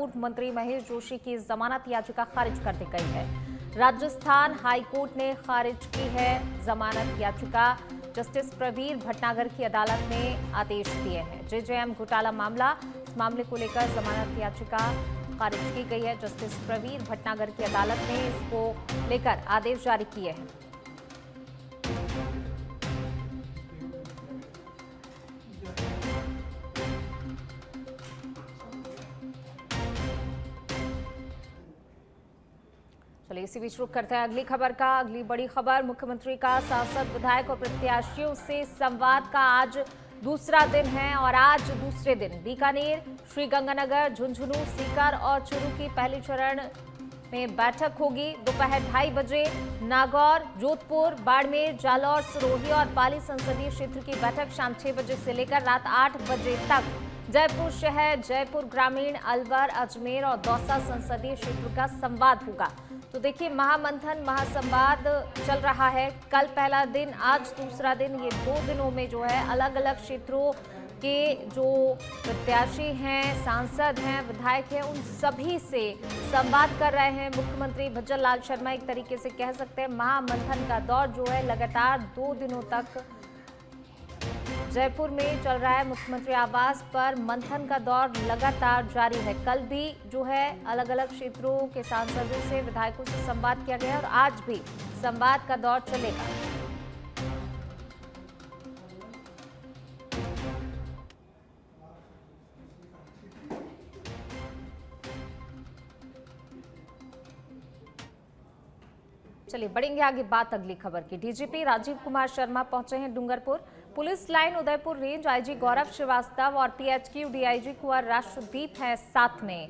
पूर्व मंत्री महेश जोशी की जमानत याचिका खारिज कर दी गई है। राजस्थान हाईकोर्ट ने खारिज की है जमानत याचिका। जस्टिस प्रवीर भटनागर की अदालत ने आदेश दिए हैं। जेजेएम घोटाला मामला, इस मामले को लेकर जमानत याचिका खारिज की गई है। जस्टिस प्रवीर भटनागर की अदालत ने इसको लेकर आदेश जारी किए हैं। चलिए इसी बीच रुक करते हैं अगली खबर का। अगली बड़ी खबर, मुख्यमंत्री का सांसद, विधायक और प्रत्याशियों से संवाद का आज दूसरा दिन है और आज दूसरे दिन बीकानेर, श्रीगंगानगर, झुंझुनू, सीकर और चूरू की पहले चरण में बैठक होगी। दोपहर 2:30 बजे नागौर, जोधपुर, बाड़मेर, जालौर, सिरोही और पाली संसदीय क्षेत्र की बैठक शाम 6 बजे से लेकर रात 8 बजे तक जयपुर शहर, जयपुर ग्रामीण, अलवर, अजमेर और दौसा संसदीय क्षेत्र का संवाद होगा। तो देखिए, महामंथन, महासंवाद चल रहा है। कल पहला दिन, आज दूसरा दिन, ये 2 दिनों में जो है अलग अलग क्षेत्रों के जो प्रत्याशी हैं, सांसद हैं, विधायक हैं, उन सभी से संवाद कर रहे हैं मुख्यमंत्री भज्जल लाल शर्मा। एक तरीके से कह सकते हैं महामंथन का दौर जो है लगातार 2 दिनों तक जयपुर में चल रहा है। मुख्यमंत्री आवास पर मंथन का दौर लगातार जारी है। कल भी जो है अलग अलग क्षेत्रों के सांसदों से, विधायकों से संवाद किया गया और आज भी संवाद का दौर चलेगा। चलिए बढ़ेंगे आगे बात अगली खबर की। डीजीपी राजीव कुमार शर्मा पहुंचे हैं Dungarpur. Police line Udaipur range IG Gaurav Srivastava और टीएचक्यू डीआईजी कुंवर राष्ट्रदीप हैं साथ में।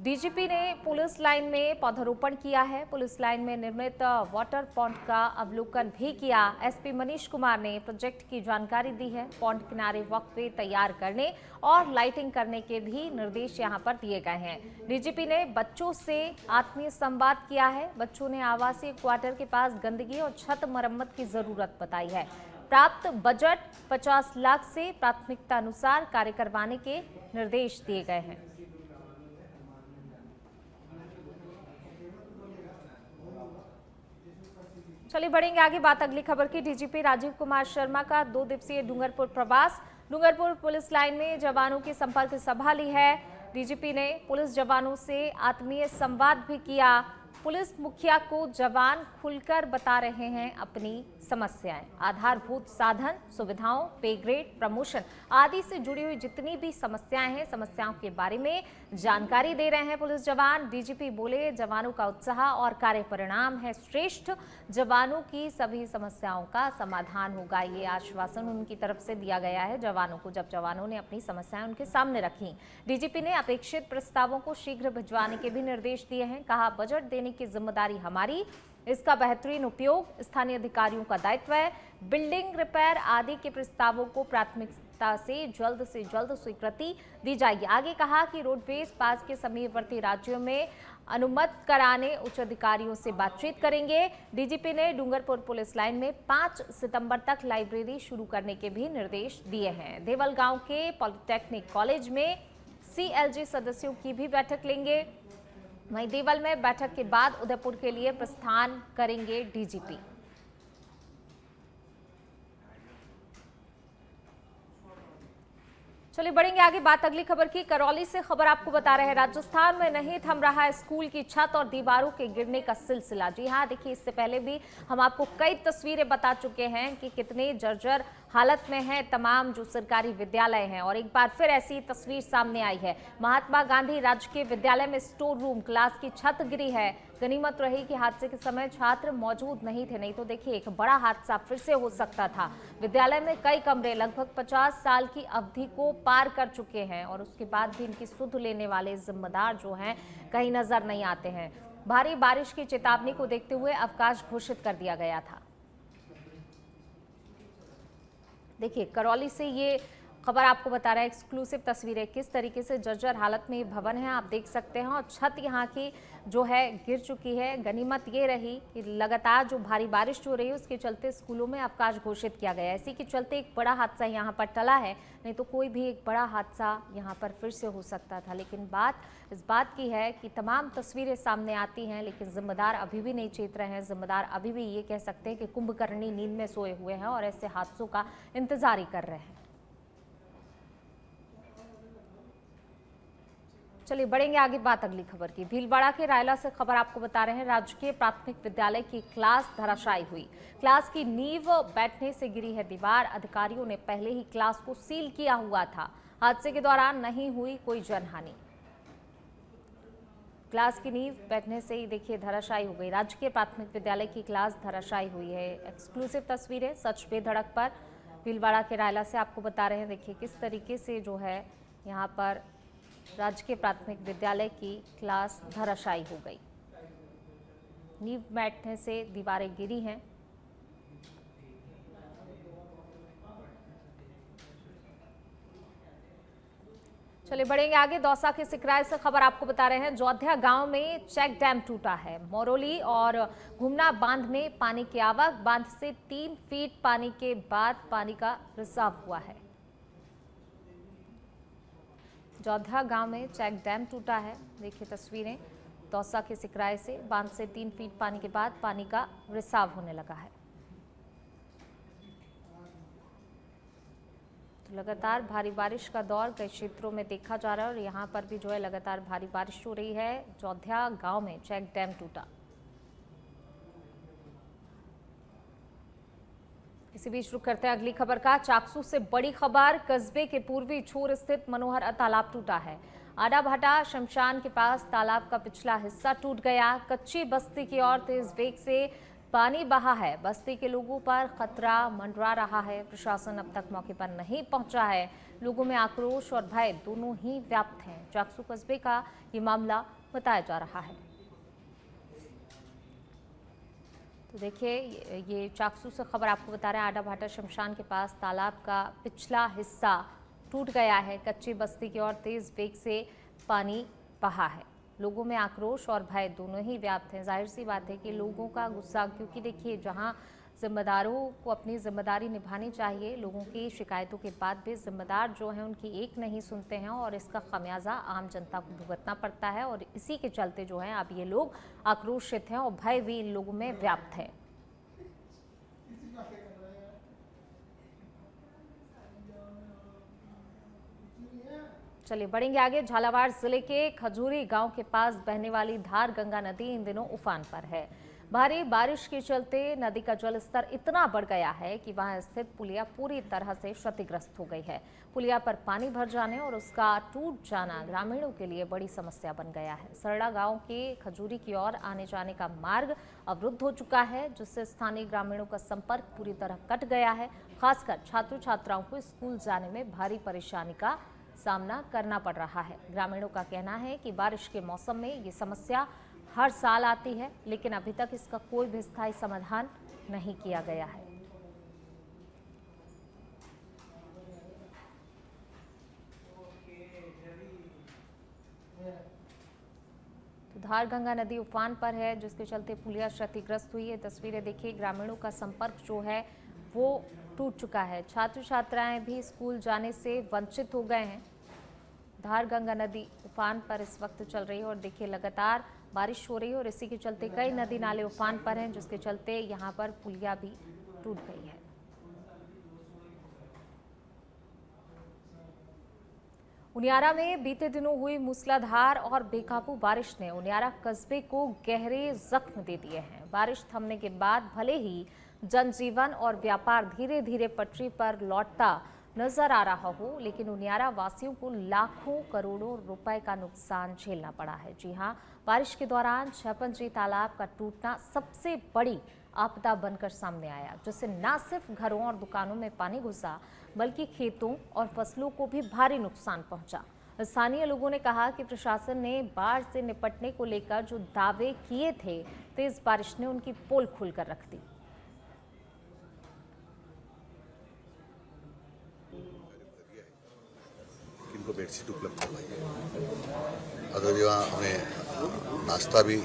डीजीपी ने पुलिस लाइन में पौधारोपण किया है। पुलिस लाइन में निर्मित वाटर पॉन्ड का अवलोकन भी किया। एसपी मनीष कुमार ने प्रोजेक्ट की जानकारी दी है। पॉन्ड किनारे वॉकवे तैयार करने और लाइटिंग करने के भी निर्देश यहां पर दिए गए हैं। डीजीपी ने बच्चों से आत्मीय संवाद किया है। बच्चों ने आवासीय क्वार्टर के पास गंदगी और छत मरम्मत की जरूरत बताई है। प्राप्त बजट 50 लाख से प्राथमिकता अनुसार कार्य करवाने के निर्देश दिए गए हैं। चलिए बढ़ेंगे आगे बात अगली खबर की। डीजीपी राजीव कुमार शर्मा का 2 दिवसीय डूंगरपुर प्रवास। डूंगरपुर पुलिस लाइन में जवानों की संपर्क सभा ली है। डीजीपी ने पुलिस जवानों से आत्मीय संवाद भी किया। पुलिस मुखिया को जवान खुलकर बता रहे हैं अपनी समस्याएं। आधारभूत साधन, सुविधाओं, पे ग्रेड, प्रमोशन आदि से जुड़ी हुई जितनी भी समस्याएं हैं, समस्याओं के बारे में जानकारी दे रहे हैं पुलिस जवान। डीजीपी बोले, जवानों का उत्साह और कार्य परिणाम है श्रेष्ठ। जवानों की सभी समस्याओं का समाधान होगा, ये आश्वासन उनकी तरफ से दिया गया है जवानों को, जब जवानों ने अपनी समस्याएं उनके सामने रखी। डीजीपी ने अपेक्षित प्रस्तावों को शीघ्र भिजवाने के भी निर्देश दिए हैं। कहा, बजट देने की जिम्मेदारी हमारी, इसका बेहतरीन उपयोग स्थानीय अधिकारियों का दायित्व है। बिल्डिंग रिपेयर आदि के प्रस्तावों को प्राथमिकता से जल्द स्वीकृति दी जाएगी। आगे कहा कि रोडवेज पास के समीपवर्ती राज्यों में अनुमत कराने उच्च अधिकारियों से बातचीत करेंगे। डीजीपी ने डूंगरपुर पुलिस लाइन में 5 सितंबर तक लाइब्रेरी शुरू करने के भी निर्देश दिए हैं। देवल गांव के पॉलिटेक्निक कॉलेज में सीएलजी सदस्यों की भी बैठक लेंगे। वहीं देवल में बैठक के बाद उदयपुर के लिए प्रस्थान करेंगे डीजीपी। चलिए बढ़ेंगे आगे बात अगली खबर की। करौली से खबर आपको बता रहे हैं, राजस्थान में नहीं थम रहा है स्कूल की छत और दीवारों के गिरने का सिलसिला। जी हां, देखिए, इससे पहले भी हम आपको कई तस्वीरें बता चुके हैं कि कितने जर्जर हालत में है तमाम जो सरकारी विद्यालय हैं, और एक बार फिर ऐसी तस्वीर सामने आई है। महात्मा गांधी राजकीय विद्यालय में स्टोर रूम क्लास की छत गिरी है। गनीमत रही कि हादसे के समय छात्र मौजूद नहीं थे, नहीं तो देखिए एक बड़ा हादसा फिर से हो सकता था। विद्यालय में कई कमरे लगभग 50 साल की अवधि को पार कर चुके हैं और उसके बाद भी इनकी सुध लेने वाले जिम्मेदार जो हैं कहीं नजर नहीं आते हैं। भारी बारिश की चेतावनी को देखते हुए अवकाश घोषित कर दिया गया था। देखिए, करौली से ये खबर आपको बता रहे हैं, एक्सक्लूसिव तस्वीरें, किस तरीके से जर्जर हालत में ये भवन है आप देख सकते हैं और छत यहाँ की जो है गिर चुकी है। गनीमत ये रही कि लगातार जो भारी बारिश हो रही है उसके चलते स्कूलों में अवकाश घोषित किया गया है। इसी के चलते एक बड़ा हादसा यहाँ पर टला है, नहीं तो कोई भी एक बड़ा हादसा यहाँ पर फिर से हो सकता था। लेकिन बात इस बात की है कि तमाम तस्वीरें सामने आती हैं, लेकिन जिम्मेदार अभी भी नहीं चेत रहे हैं। जिम्मेदार अभी भी ये कह सकते हैं कि कुंभकर्णी नींद में सोए हुए हैं और ऐसे हादसों का इंतजार ही कर रहे हैं। चलिए बढ़ेंगे आगे बात अगली खबर की। भीलवाड़ा के रायला से खबर आपको बता रहे हैं, राजकीय प्राथमिक विद्यालय की क्लास धराशायी हुई। क्लास की नींव बैठने से गिरी है दीवार। अधिकारियों ने पहले ही क्लास को सील किया हुआ था। हादसे के दौरान नहीं हुई कोई जनहानि। क्लास की नींव बैठने से ही देखिए धराशायी हो गई। राजकीय प्राथमिक विद्यालय की क्लास धराशायी हुई है। एक्सक्लूसिव तस्वीरें सच बेधड़क पर भीलवाड़ा के रायला से आपको बता रहे हैं। देखिए किस तरीके से जो है यहाँ पर राजकीय प्राथमिक विद्यालय की क्लास धराशायी हो गई। नींव बैठने से दीवारें गिरी हैं। चलिए बढ़ेंगे आगे। दौसा के सिकराय से खबर आपको बता रहे हैं, जोध्या गांव में चेक डैम टूटा है। मोरोली और घुमना बांध में पानी की आवक, बांध से 3 फीट पानी के बाद पानी का रिसाव हुआ है। जोध्या गांव में चेक डैम टूटा है। देखिए तस्वीरें दौसा के सिकराय से, बांध से 3 फीट पानी के बाद पानी का रिसाव होने लगा है। तो लगातार भारी बारिश का दौर कई क्षेत्रों में देखा जा रहा है और यहाँ पर भी जो है लगातार भारी बारिश हो रही है। जोध्या गांव में चेक डैम टूटा। इसी बीच रुक करते हैं अगली खबर का। चाकसू से बड़ी खबर, कस्बे के पूर्वी छोर स्थित मनोहर तालाब टूटा है। आडा भाटा शमशान के पास तालाब का पिछला हिस्सा टूट गया। कच्ची बस्ती की ओर तेज वेग से पानी बहा है। बस्ती के लोगों पर खतरा मंडरा रहा है। प्रशासन अब तक मौके पर नहीं पहुंचा है। लोगों में आक्रोश और भय दोनों ही व्याप्त हैं। चाकसू कस्बे का ये मामला बताया जा रहा है। तो देखिए ये चाकसू से खबर आपको बता रहे हैं, आडा भाटा शमशान के पास तालाब का पिछला हिस्सा टूट गया है। कच्ची बस्ती की ओर तेज वेग से पानी बहा है। लोगों में आक्रोश और भय दोनों ही व्याप्त हैं। जाहिर सी बात है कि लोगों का गुस्सा, क्योंकि देखिए जहां जिम्मेदारों को अपनी जिम्मेदारी निभानी चाहिए, लोगों की शिकायतों के बाद भी जिम्मेदार जो हैं उनकी एक नहीं सुनते हैं और इसका खमियाजा आम जनता को भुगतना पड़ता है। और इसी के चलते जो है अब ये लोग आक्रोशित हैं और भय भी इन लोगों में व्याप्त है। चलिए बढ़ेंगे आगे। झालावाड़ जिले के खजूरी गांव के पास बहने वाली धार गंगा नदी इन दिनों उफान पर है। भारी बारिश के चलते नदी का जलस्तर इतना बढ़ गया है कि वहां स्थित पुलिया पूरी तरह से क्षतिग्रस्त हो गई है। पुलिया पर पानी भर जाने और उसका टूट जाना ग्रामीणों के लिए बड़ी समस्या बन गया है। सरड़ा गांव के खजूरी की ओर आने जाने का मार्ग अवरुद्ध हो चुका है, जिससे स्थानीय ग्रामीणों का संपर्क पूरी तरह कट गया है। खासकर छात्र छात्राओं को स्कूल जाने में भारी परेशानी का सामना करना पड़ रहा है। ग्रामीणों का कहना है कि बारिश के मौसम में ये समस्या हर साल आती है, लेकिन अभी तक इसका कोई भी स्थायी समाधान नहीं किया गया है। तो धार गंगा नदी उफान पर है, जिसके चलते पुलिया क्षतिग्रस्त हुई है। तस्वीरें देखिए, ग्रामीणों का संपर्क जो है वो टूट चुका है। छात्र छात्राएं भी स्कूल जाने से वंचित हो गए हैं। धार गंगा नदी उफान पर इस वक्त चल रही है और देखिए लगातार बारिश हो रही है और इसी के चलते कई नदी नाले उफान पर हैं, जिसके चलते यहाँ पर पुलिया भी टूट गई है। उनियारा में बीते दिनों हुई मूसलाधार और बेकाबू बारिश ने उनियारा कस्बे को गहरे जख्म दे दिए हैं। बारिश थमने के बाद भले ही जनजीवन और व्यापार धीरे धीरे पटरी पर लौटता नजर आ रहा हो, लेकिन उनियारा वासियों को लाखों करोड़ों रुपए का नुकसान झेलना पड़ा है। जी हां, बारिश के दौरान छपनजी तालाब का टूटना सबसे बड़ी आपदा बनकर सामने आया, जिससे न सिर्फ घरों और दुकानों में पानी घुसा, बल्कि खेतों और फसलों को भी भारी नुकसान पहुंचा। स्थानीय लोगों ने कहा कि प्रशासन ने बाढ़ से निपटने को लेकर जो दावे किए थे, तेज बारिश ने उनकी पोल खोलकर रख दी। उनको बेडशीट उपलब्ध करवाई है। अगर वहाँ हमें नाश्ता भी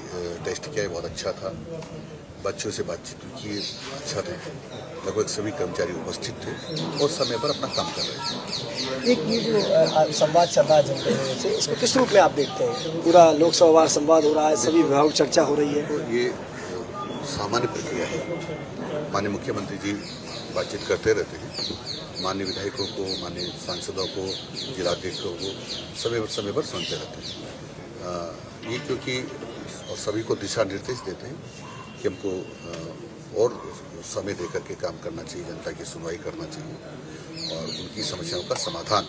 टेस्ट किया है, बहुत अच्छा था। बच्चों से बातचीत की, अच्छा था। लगभग सभी कर्मचारी उपस्थित थे और समय पर अपना काम कर रहे थे। एक ये जो संवाद चल रहा है जनप्रतिनिधियों से, इसको किस रूप में आप देखते हैं? पूरा लोकसभा वार संवाद हो रहा है, सभी विभागों की चर्चा हो रही है। तो ये सामान्य प्रक्रिया है। माननीय मुख्यमंत्री जी बातचीत करते रहते हैं। माननीय विधायकों को, माननीय सांसदों को, जिलाध्यक्षों को समय पर सुनते रहते हैं। ये क्योंकि और सभी को दिशा निर्देश देते हैं कि हमको और समय देकर के काम करना चाहिए, जनता की सुनवाई करना चाहिए और उनकी समस्याओं का समाधान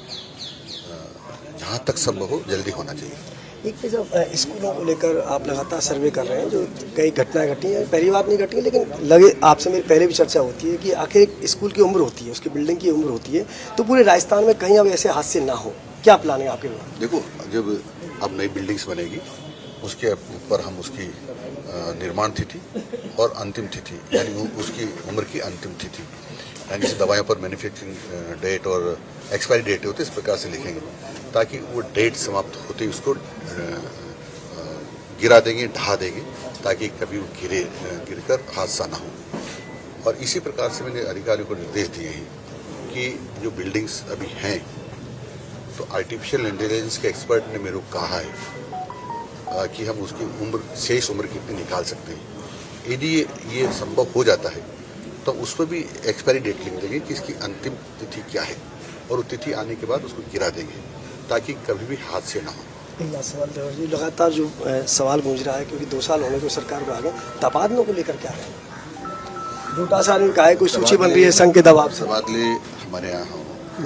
जहाँ तक संभव हो जल्दी होना चाहिए। एक तो जब स्कूलों को लेकर आप लगातार सर्वे कर रहे हैं, जो कई घटनाएं घटी हैं, पहली बात नहीं घटी है, लेकिन लगे आपसे मेरी पहले भी चर्चा होती है कि आखिर एक स्कूल की उम्र होती है, उसकी बिल्डिंग की उम्र होती है, तो पूरे राजस्थान में कहीं अब ऐसे हादसे ना हो। क्या प्लान है आपके? देखो, जब अब नई बिल्डिंग्स बनेगी उसके ऊपर हम उसकी निर्माण तिथि और अंतिम तिथि यानी उसकी उम्र की अंतिम तिथि यानी जैसे दवाइयों पर मैन्युफैक्चरिंग डेट और एक्सपायरी डेट होती है, इस प्रकार से लिखेंगे ताकि वो डेट समाप्त होते ही उसको गिरा देंगे, ढहा देंगे ताकि कभी वो गिरकर हादसा ना हो। और इसी प्रकार से मैंने अधिकारियों को निर्देश दिए हैं कि जो बिल्डिंग्स अभी हैं तो आर्टिफिशियल इंटेलिजेंस के एक्सपर्ट ने मेरे को कहा है कि हम उसकी उम्र, शेष उम्र कितनी निकाल सकते हैं। यदि ये संभव हो जाता है तो उस पर भी एक्सपायरी डेट लिख देंगे कि इसकी अंतिम तिथि क्या है और वो तिथि आने के बाद उसको गिरा देंगे ताकि कभी भी हादसे ना हो। एक लास्ट सवाल देवर जी, लगातार जो सवाल गूंज रहा है क्योंकि 2 साल होने को सरकार को आ गए, तबादलों को लेकर क्या है? डोटासरा ने कहा है कोई सूची बन रही है संघ के दबाव से। तबादले हमारे यहाँ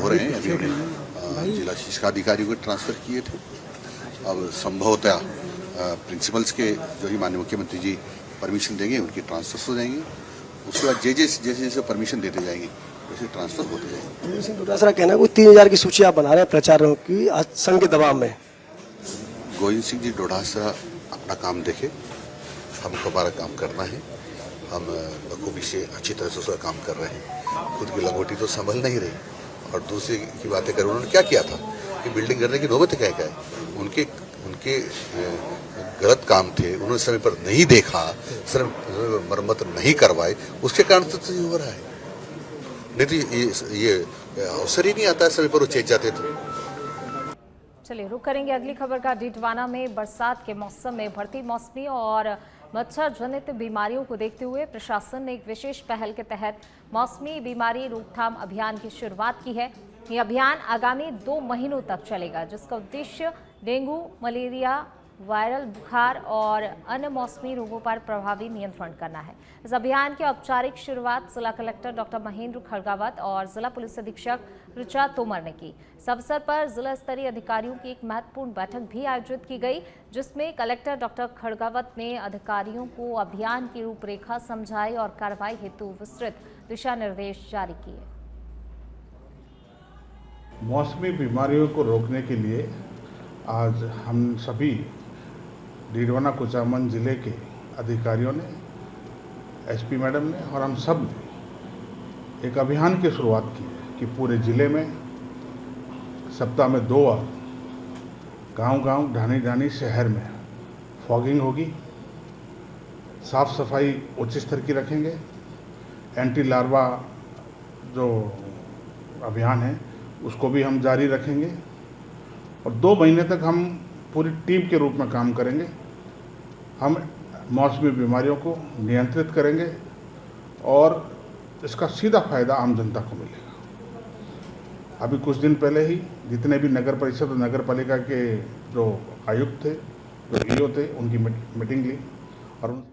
हो रहे हैं। अभी हमने जिला शिक्षा अधिकारी को ट्रांसफर किए थे। अब संभवतः प्रिंसिपल्स के जो ही माननीय मुख्यमंत्री जी परमिशन देंगे उनकी ट्रांसफर हो जाएंगे। उसके बाद जैसे परमिशन देते जाएंगे वैसे ट्रांसफर होते जाएंगे। सिंह डोटासरा कहना है कोई 3000 की सूची आप बना रहे हैं प्रचारों की संघ के दबाव में। गोविंद सिंह जी डोटासरा अपना काम देखे, हमको हमारा काम करना है। हम बखूबी से अच्छी तरह से उसका काम कर रहे हैं। खुद की लंगोटी तो संभल नहीं रही और दूसरे की बातें कर उन्होंने क्या किया था कि बिल्डिंग करने की नौबत क्या है। उनके गलत काम थे, उन्होंने समय पर नहीं देखा, समय पर मरम्मत नहीं करवाए, उसके कारण तो ये हो रहा है। नहीं तो ये अवसर ही नहीं आता है समय पर वो चेक जाते थे। चलिए रुक करेंगे अगली खबर का। डीडवाना में बरसात के मौसम में बढ़ती मौसमी और मच्छर जनित बीमारियों को देखते हुए प्रशासन ने एक विशेष पहल के तहत मौसमी बीमारी रोकथाम अभियान की शुरुआत की है। ये अभियान आगामी 2 महीनों तक चलेगा, जिसका उद्देश्य डेंगू, मलेरिया, वायरल बुखार और अन्य मौसमी रोगों पर प्रभावी नियंत्रण करना है। इस अभियान की औपचारिक शुरुआत जिला कलेक्टर डॉक्टर महेंद्र खड़गावत और जिला पुलिस अधीक्षक ऋचा तोमर ने की। इस अवसर पर जिला स्तरीय अधिकारियों की एक महत्वपूर्ण बैठक भी आयोजित की गई, जिसमें कलेक्टर डॉक्टर खड़गावत ने अधिकारियों को अभियान की रूपरेखा समझाई और कार्रवाई हेतु विस्तृत दिशा निर्देश जारी किए। मौसमी बीमारियों को रोकने के लिए आज हम सभी डीडवाना कुचामन जिले के अधिकारियों ने, एसपी मैडम ने और हम सब ने एक अभियान की शुरुआत की है कि पूरे ज़िले में सप्ताह में 2 बार गांव-गांव, ढानी-ढानी शहर में फॉगिंग होगी। साफ सफाई उच्च स्तर की रखेंगे। एंटी लार्वा जो अभियान है उसको भी हम जारी रखेंगे और 2 महीने तक हम पूरी टीम के रूप में काम करेंगे। हम मौसमी बीमारियों को नियंत्रित करेंगे और इसका सीधा फायदा आम जनता को मिलेगा। अभी कुछ दिन पहले ही जितने भी नगर परिषद और नगर पालिका के जो आयुक्त थे, जो ईओ थे, उनकी मीटिंग ली और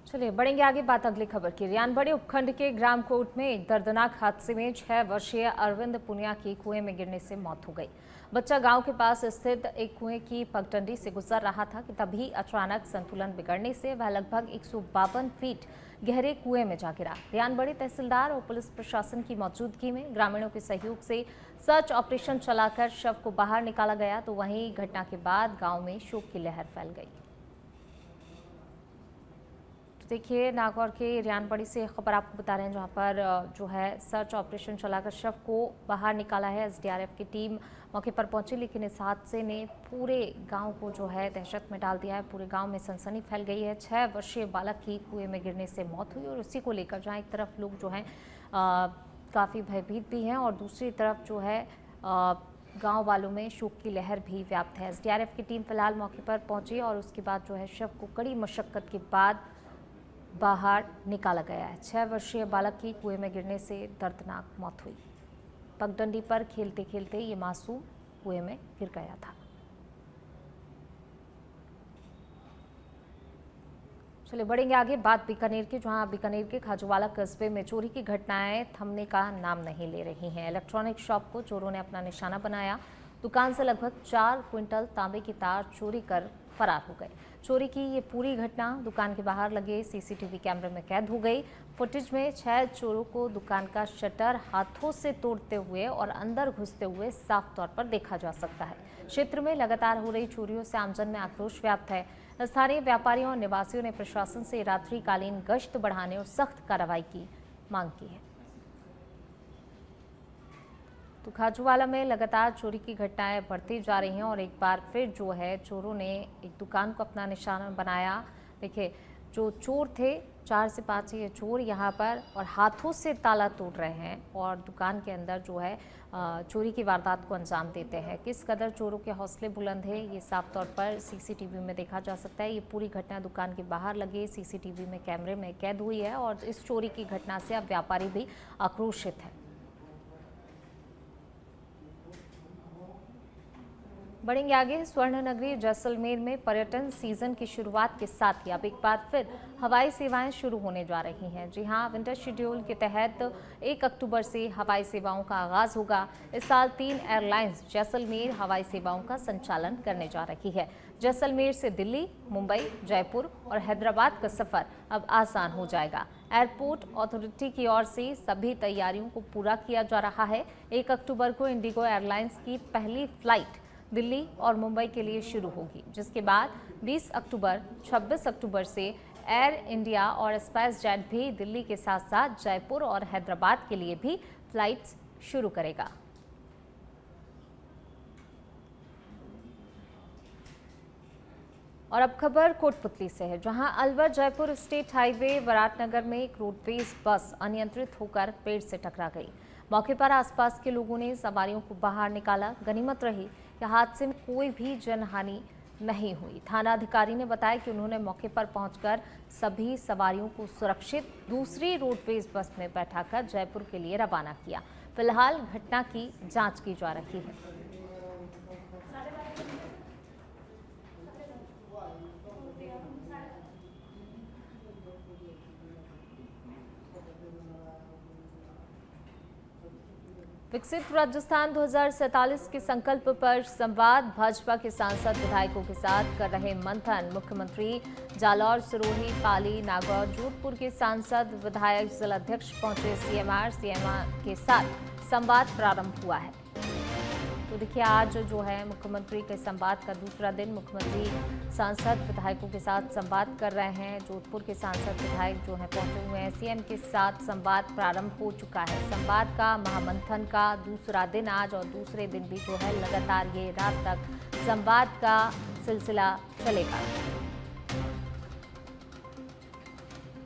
चलिए बढ़ेंगे आगे। बात अगली खबर की। रियानबड़ी उपखंड के ग्राम कोट में एक दर्दनाक हादसे में 6 वर्षीय अरविंद पुनिया की कुएं में गिरने से मौत हो गई। बच्चा गांव के पास स्थित एक कुएं की पगडंडी से गुजर रहा था कि तभी अचानक संतुलन बिगड़ने से वह लगभग 152 फीट गहरे कुएं में जा गिरा। रियानबड़ी तहसीलदार और पुलिस प्रशासन की मौजूदगी में ग्रामीणों के सहयोग से सर्च ऑपरेशन चलाकर शव को बाहर निकाला गया, तो वहीं घटना के बाद गाँव में शोक की लहर फैल गई। देखिए, नागौर के रियानपड़ी से खबर आपको बता रहे हैं, जहां पर जो है सर्च ऑपरेशन चलाकर शव को बाहर निकाला है। एसडीआरएफ की टीम मौके पर पहुंची, लेकिन इस हादसे ने पूरे गांव को जो है दहशत में डाल दिया है। पूरे गांव में सनसनी फैल गई है। 6 वर्षीय बालक की कुएं में गिरने से मौत हुई और उसी को लेकर जहां एक तरफ लोग जो हैं काफ़ी भयभीत भी हैं और दूसरी तरफ जो है गांव वालों में शोक की लहर भी व्याप्त है। एसडीआरएफ की टीम फिलहाल मौके पर पहुंची और उसके बाद जो है शव को कड़ी मशक्कत के बाद बाहर निकाला गया है। 6 वर्षीय बालक की कुएं में गिरने से दर्दनाक मौत हुई। पगडंडी पर खेलते खेलते ये मासूम कुएं में गिर गया था। चलिए बढ़ेंगे आगे, बात बीकानेर की, जहां बीकानेर के खाजूवाला कस्बे में चोरी की घटनाएं थमने का नाम नहीं ले रही हैं। इलेक्ट्रॉनिक शॉप को चोरों ने अपना निशाना बनाया। दुकान से लगभग 4 क्विंटल तांबे की तार चोरी कर फरार हो गए। चोरी की ये पूरी घटना दुकान के बाहर लगे सीसीटीवी कैमरे में कैद हो गई। फुटेज में 6 चोरों को दुकान का शटर हाथों से तोड़ते हुए और अंदर घुसते हुए साफ तौर पर देखा जा सकता है। क्षेत्र में लगातार हो रही चोरियों से आमजन में आक्रोश व्याप्त है। स्थानीय व्यापारियों और निवासियों ने प्रशासन से रात्रिकालीन गश्त बढ़ाने और सख्त कार्रवाई की मांग की है। तो खाजूवाला में लगातार चोरी की घटनाएं बढ़ती जा रही हैं और एक बार फिर जो है चोरों ने एक दुकान को अपना निशाना बनाया। देखिए, जो चोर थे 4 से 5 ये चोर यहाँ पर और हाथों से ताला तोड़ रहे हैं और दुकान के अंदर जो है चोरी की वारदात को अंजाम देते हैं। किस कदर चोरों के हौसले बुलंद है ये साफ तौर पर सीसीटीवी में देखा जा सकता है। ये पूरी घटना दुकान के बाहर लगे सीसीटीवी में कैमरे में कैद हुई है और इस चोरी की घटना से अब व्यापारी भी आक्रोशित है। बढ़ेंगे आगे, स्वर्ण नगरी जैसलमेर में पर्यटन सीजन की शुरुआत के साथ ही अब एक बार फिर हवाई सेवाएं शुरू होने जा रही हैं। जी हां, विंटर शेड्यूल के तहत 1 अक्टूबर से हवाई सेवाओं का आगाज होगा। इस साल 3 एयरलाइंस जैसलमेर हवाई सेवाओं का संचालन करने जा रही है। जैसलमेर से दिल्ली, मुंबई, जयपुर और हैदराबाद का सफर अब आसान हो जाएगा। एयरपोर्ट अथॉरिटी की ओर से सभी तैयारियों को पूरा किया जा रहा है। 1 अक्टूबर को इंडिगो एयरलाइंस की पहली फ्लाइट दिल्ली और मुंबई के लिए शुरू होगी, जिसके बाद 20 अक्टूबर, 26 अक्टूबर से एयर इंडिया और स्पाइस जेट भी दिल्ली के साथ साथ जयपुर और हैदराबाद के लिए भी फ्लाइट्स शुरू करेगा। और अब खबर कोटपुतली से है, जहां अलवर जयपुर स्टेट हाईवे विराटनगर में एक रोडवेज बस अनियंत्रित होकर पेड़ से टकरा गई। मौके पर आसपास के लोगों ने सवारियों को बाहर निकाला। गनीमत रही कि हादसे में कोई भी जनहानि नहीं हुई। थाना अधिकारी ने बताया कि उन्होंने मौके पर पहुंचकर सभी सवारियों को सुरक्षित दूसरी रोडवेज बस में बैठाकर जयपुर के लिए रवाना किया। फिलहाल घटना की जांच की जा रही है। विकसित राजस्थान 2047 के संकल्प पर संवाद, भाजपा के सांसद विधायकों के साथ कर रहे मंथन। मुख्यमंत्री जालौर, सिरोही, पाली, नागौर, जोधपुर के सांसद, विधायक, जिलाध्यक्ष पहुंचे सीएम के साथ संवाद प्रारंभ हुआ है। तो देखिए, आज जो है मुख्यमंत्री के संवाद का दूसरा दिन। मुख्यमंत्री सांसद विधायकों के साथ संवाद कर रहे हैं। जोधपुर के सांसद विधायक जो हैं पहुंचे हुए हैं। सीएम के साथ संवाद प्रारंभ हो चुका है। संवाद का महामंथन का दूसरा दिन आज और दूसरे दिन भी जो है लगातार ये रात तक संवाद का सिलसिला चलेगा।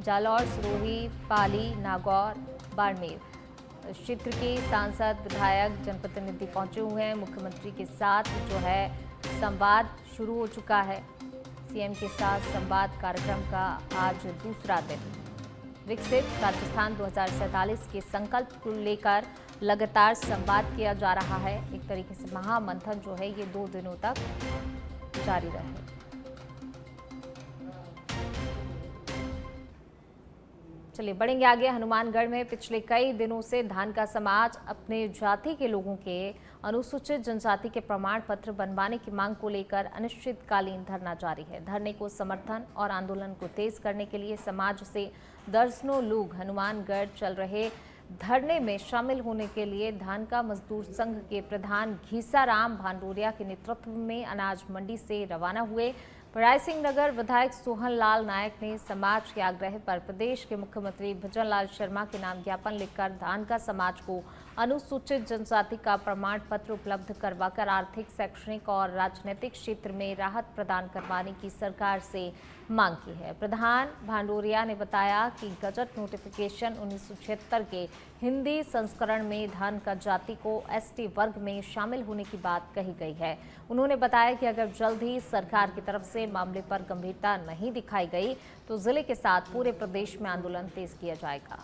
जालौर, सिरोही, पाली, नागौर, बाड़मेर क्षेत्र के सांसद, विधायक, जनप्रतिनिधि पहुंचे हुए हैं। मुख्यमंत्री के साथ जो है संवाद शुरू हो चुका है। सीएम के साथ संवाद कार्यक्रम का आज दूसरा दिन। विकसित राजस्थान 2047 के संकल्प को लेकर लगातार संवाद किया जा रहा है। एक तरीके से महामंथन जो है ये 2 दिनों तक जारी रहे। चलिए बढ़ेंगे आगे। हनुमानगढ़ में पिछले कई दिनों से धान का समाज अपने जाति के लोगों के अनुसूचित जनजाति के प्रमाण पत्र बनवाने की मांग को लेकर अनिश्चितकालीन धरना जारी है। धरने को समर्थन और आंदोलन को तेज करने के लिए समाज से दर्जनों लोग हनुमानगढ़ चल रहे धरने में शामिल होने के लिए धान का मजदूर संघ के प्रधान घीसाराम भांडोरिया के नेतृत्व में अनाज मंडी से रवाना हुए। रायसिंह नगर विधायक सोहन लाल नायक ने समाज के आग्रह पर प्रदेश के मुख्यमंत्री भजन लाल शर्मा के नाम ज्ञापन लिखकर धानका समाज को अनुसूचित जनजाति का प्रमाण पत्र उपलब्ध करवाकर आर्थिक, शैक्षणिक और राजनीतिक क्षेत्र में राहत प्रदान करवाने की सरकार से मांग की है। प्रधान भांडोरिया ने बताया कि गजट नोटिफिकेशन 1976 के हिंदी संस्करण में धानका जाति को एसटी वर्ग में शामिल होने की बात कही गई है। उन्होंने बताया कि अगर जल्द ही सरकार की तरफ से मामले पर गंभीरता नहीं दिखाई गई तो जिले के साथ पूरे प्रदेश में आंदोलन तेज किया जाएगा।